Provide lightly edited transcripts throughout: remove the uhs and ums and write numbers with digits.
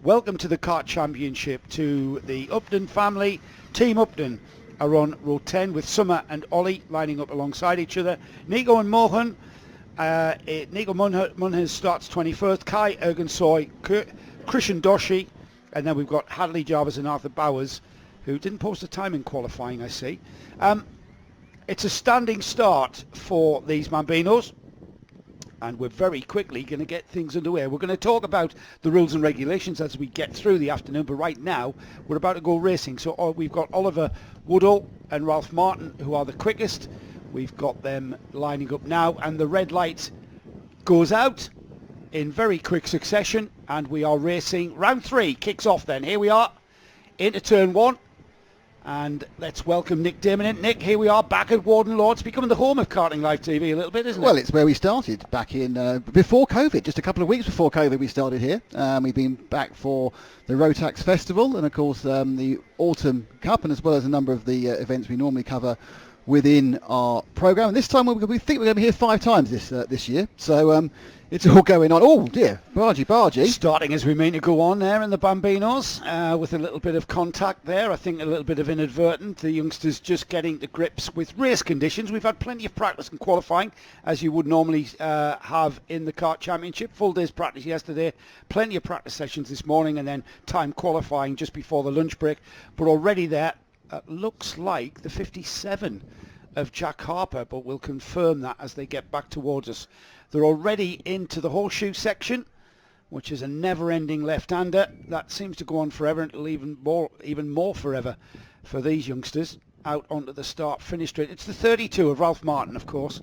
Welcome to the Kart Championship to the Upton family. Team Upton are on row 10 with Summer and Ollie lining up alongside each other. Nico and Mohan. Nico Munhas starts 21st. Kai Ergensoy, Christian Doshi, and then we've got Hadley Jarvis and Arthur Bowers, who didn't post a time in qualifying, I see. It's a standing start for these Bambinos, and we're very quickly going to get things underway. We're going to talk about the rules and regulations as we get through the afternoon, but right now we're about to go racing. So we've got Oliver Woodhall and Ralph Martin, who are the quickest. We've got them lining up now, and the red light goes out in very quick succession, and we are racing. Round 3 kicks off then. Here we are into turn 1. And let's welcome Nick Damon in. Nick, here we are back at Warden Law. It's becoming the home of Karting Live TV a little bit, isn't it? Well, it's where we started back in before COVID, just a couple of weeks before COVID we started here. We've been back for the Rotax Festival and, of course, the Autumn Cup, and as well as a number of the events we normally cover within our programme. And this time we think we're going to be here 5 times this year. So it's all going on. Oh dear, bargy. Starting as we mean to go on there in the Bambinos with a little bit of contact there. I think a little bit of inadvertent. The youngsters just getting to grips with race conditions. We've had plenty of practice and qualifying, as you would normally have in the Kart Championship. Full day's practice yesterday, plenty of practice sessions this morning, and then time qualifying just before the lunch break. But already there looks like the 57 of Jack Harper, but we'll confirm that as they get back towards us. They're already into the horseshoe section, which is a never-ending left-hander. That seems to go on forever, and it'll even more forever for these youngsters. Out onto the start-finish straight. It's the 32 of Ralph Martin, of course.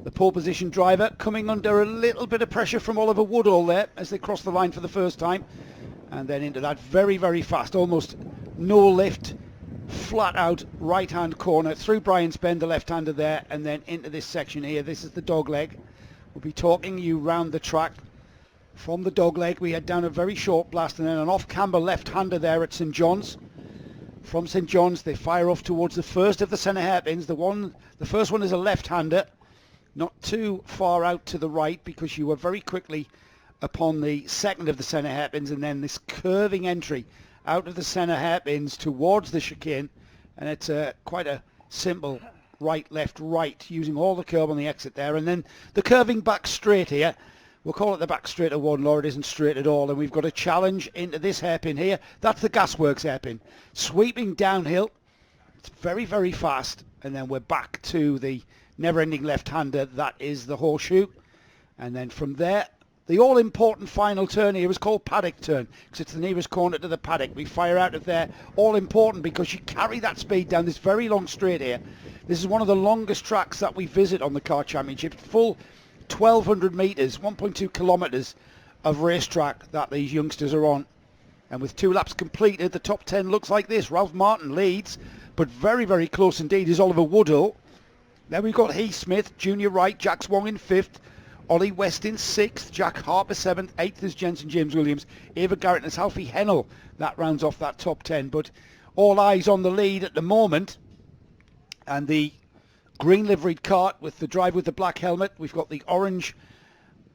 The pole position driver coming under a little bit of pressure from Oliver Woodhall there as they cross the line for the first time. And then into that very, very fast, almost no lift, flat-out right-hand corner through Brian's Bend, the left-hander there, and then into this section here. This is the dog leg. We'll be talking you round the track. From the dog leg, we head down a very short blast and then an off-camber left-hander there at St John's. From St John's, they fire off towards the first of the centre hairpins. The first one is a left-hander, not too far out to the right, because you are very quickly upon the second of the centre hairpins, and then this curving entry out of the centre hairpins towards the chicane, and it's quite a simple right, left, right, using all the curb on the exit there, and then the curving back straight here. We'll call it the back straight of Warden Law. It isn't straight at all, and we've got a challenge into this hairpin here. That's the Gasworks hairpin. Sweeping downhill. It's very, very fast, and then we're back to the never-ending left-hander. That is the horseshoe, and then from there, the all-important final turn here is called paddock turn, because it's the nearest corner to the paddock. We fire out of there, all-important, because you carry that speed down this very long straight here. This is one of the longest tracks that we visit on the Kart Championship. Full 1,200 metres, 1.2 kilometres of racetrack that these youngsters are on. And with 2 laps completed, the top 10 looks like this. Ralph Martin leads, but very, very close indeed is Oliver Woodhall. Then we've got Heath Smith, Junior Wright, Jax Wong in 5th. Ollie West in 6th, Jack Harper 7th, 8th is Jenson James Williams, Ava Garrett and Alfie Hennell. That rounds off that top 10, but all eyes on the lead at the moment. And the green liveried cart with the driver with the black helmet. We've got the orange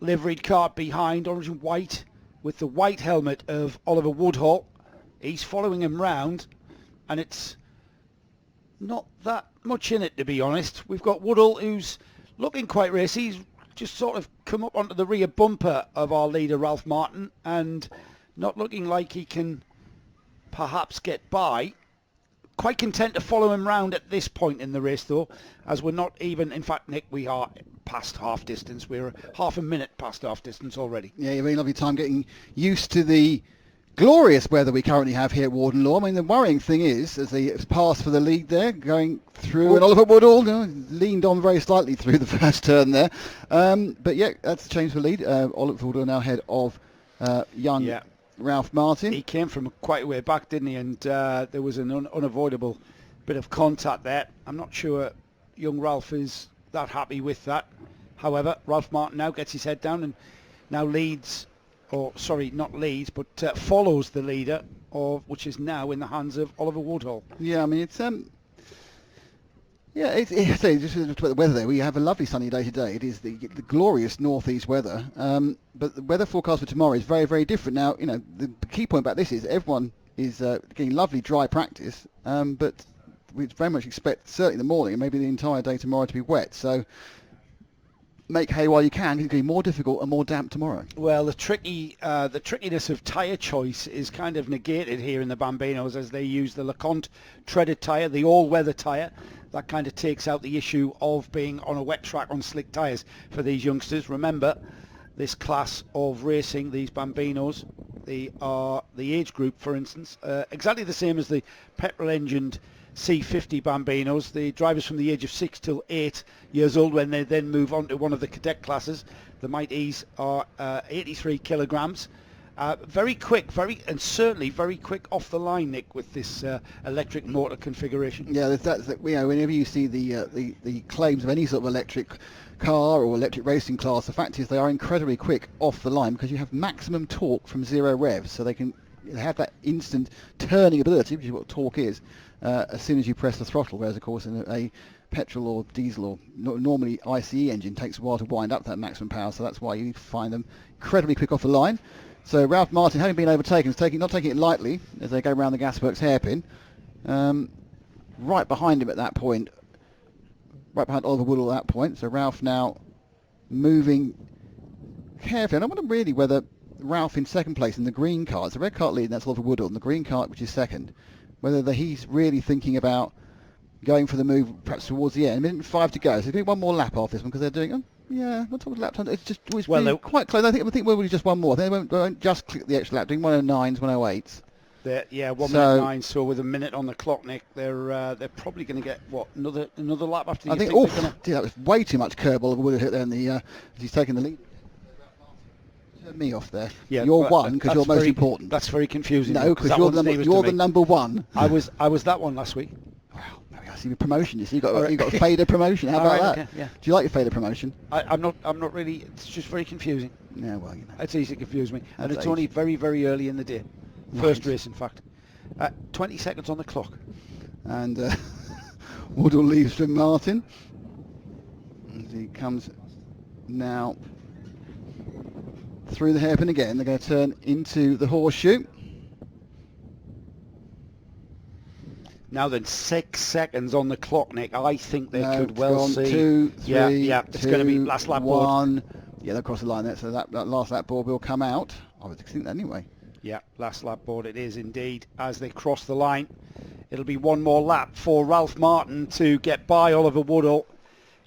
liveried cart behind, orange and white, with the white helmet of Oliver Woodhall. He's following him round, and it's not that much in it, to be honest. We've got Woodhall, who's looking quite racy. He's just sort of come up onto the rear bumper of our leader Ralph Martin, and not looking like he can perhaps get by. Quite content to follow him round at this point in the race, though, as we're not even, in fact, Nick, we are past half distance. We're half a minute past half distance already. Yeah, a very lovely time getting used to the glorious weather we currently have here at Warden Law. I mean, the worrying thing is, as they pass for the lead there, going through, and Oliver Woodhall leaned on very slightly through the first turn there. But yeah, that's the change for lead. Oliver Woodhall now ahead of young Ralph Martin. He came from quite a way back, didn't he? And there was an unavoidable bit of contact there. I'm not sure young Ralph is that happy with that. However, Ralph Martin now gets his head down and now leads, or sorry, not leads, but follows the leader, which is now in the hands of Oliver Woodhall. Yeah, I mean, it's Yeah, just about the weather there. We have a lovely sunny day today. It is the glorious northeast weather, but the weather forecast for tomorrow is very, very different. Now, the key point about this is everyone is getting lovely dry practice, but we very much expect, certainly in the morning and maybe the entire day tomorrow, to be wet. So make hay while you can. It's going to be more difficult and more damp tomorrow. Well, the trickiness of tyre choice is kind of negated here in the Bambinos as they use the LeConte treaded tyre, the all-weather tyre. That kind of takes out the issue of being on a wet track on slick tyres for these youngsters. Remember, this class of racing, these Bambinos, they are the age group, for instance, exactly the same as the petrol-engined C50 Bambinos. The drivers from the age of 6 till 8 years old, when they then move on to one of the cadet classes. The MightEs are 83 kilograms. Very quick, and certainly very quick off the line, Nick, with this electric motor configuration. Yeah, whenever you see the claims of any sort of electric car or electric racing class, the fact is they are incredibly quick off the line because you have maximum torque from 0 revs, so they can have that instant turning ability, which is what torque is, as soon as you press the throttle, whereas of course in a petrol or diesel or normally ICE engine takes a while to wind up that maximum power, so that's why you find them incredibly quick off the line. So Ralph Martin, having been overtaken, is not taking it lightly as they go around the Gasworks hairpin. Right behind him at that point, right behind Oliver Woodhall at that point. So Ralph now moving carefully. And I wonder really whether Ralph in second place in the green cart, it's the red cart leading, that's Oliver Woodhall, and the green cart, which is second, whether he's really thinking about going for the move perhaps towards the end. 1:05 to go, so give one more lap off this one because they're doing... Yeah, not talking lap time. It's just really quite close. I think we'll just one more. They won't just click the extra lap, doing 109s, 108s. Yeah, 1:09. So with a minute on the clock, Nick, they're probably going to get another lap after. I think. Oh, that was way too much curb. Oliver would have hit there in the as he's taking the lead. Turn me off there. Yeah, you're one because you're most important. That's very confusing. No, because you're the number one. I was that one last week. I see your promotion. You see, you got a fader promotion. How about that? Okay, yeah. Do you like your fader promotion? I'm not really. It's just very confusing. Yeah, well, it's easy to confuse me, and it's only very, very early in the day. First race, in fact. 20 seconds on the clock. And Woodhall leaves from Martin. As he comes now through the hairpin again. They're going to turn into the horseshoe. Now then, 6 seconds on the clock, Nick. I think they could well see. 2, 3, yeah. It's going to be last lap board. 1. Yeah, they'll cross the line there, so that last lap board will come out. I would think that anyway. Yeah, last lap board it is indeed. As they cross the line, it'll be one more lap for Ralph Martin to get by Oliver Woodhall.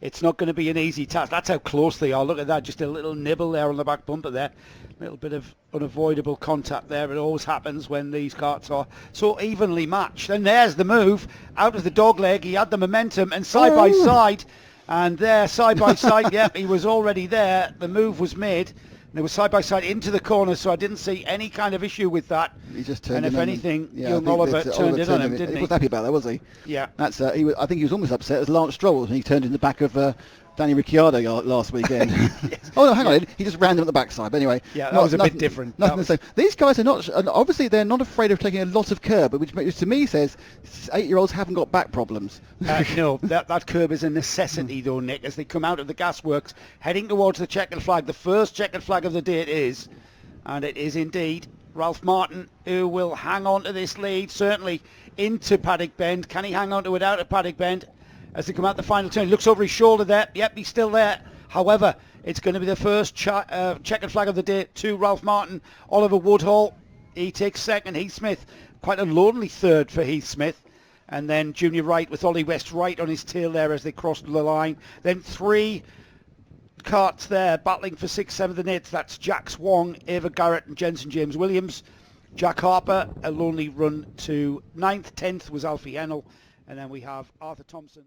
It's not going to be an easy task. That's how close they are. Look at that, just a little nibble there on the back bumper there. A little bit of unavoidable contact there. It always happens when these karts are so evenly matched. And there's the move. Out of the dog leg, he had the momentum, and side by side. And there, side by side, yep, he was already there. The move was made. They were side by side into the corner, so I didn't see any kind of issue with that. He just turned and in if anything, young Oliver turned in on him, didn't he? He was happy about that, was he? Yeah. That's. I think he was almost upset as Lance Stroll when he turned in the back of Danny Ricciardo last weekend. Yes. Oh no, hang on, he just ran them at the backside. But anyway, yeah, that was a bit different. Nothing the same. These guys are not. Obviously, they're not afraid of taking a lot of curb, which to me says 8-year-olds haven't got back problems. No, that curb is a necessity, though, Nick, as they come out of the gasworks, heading towards the checkered flag. The first checkered flag of the day it is, and it is indeed Ralph Martin who will hang on to this lead, certainly into Paddock Bend. Can he hang on to it out of Paddock Bend? As they come out the final turn, he looks over his shoulder there. Yep, he's still there. However, it's going to be the first checkered flag of the day to Ralph Martin. Oliver Woodhall, he takes second. Heath Smith, quite a lonely third for Heath Smith. And then Junior Wright with Ollie West right on his tail there as they cross the line. Then 3 karts there battling for 6th, 7th and 8th. That's Jax Wong, Ava Garrett and Jenson James Williams. Jack Harper, a lonely run to 9th. 10th was Alfie Hennell. And then we have Arthur Thompson.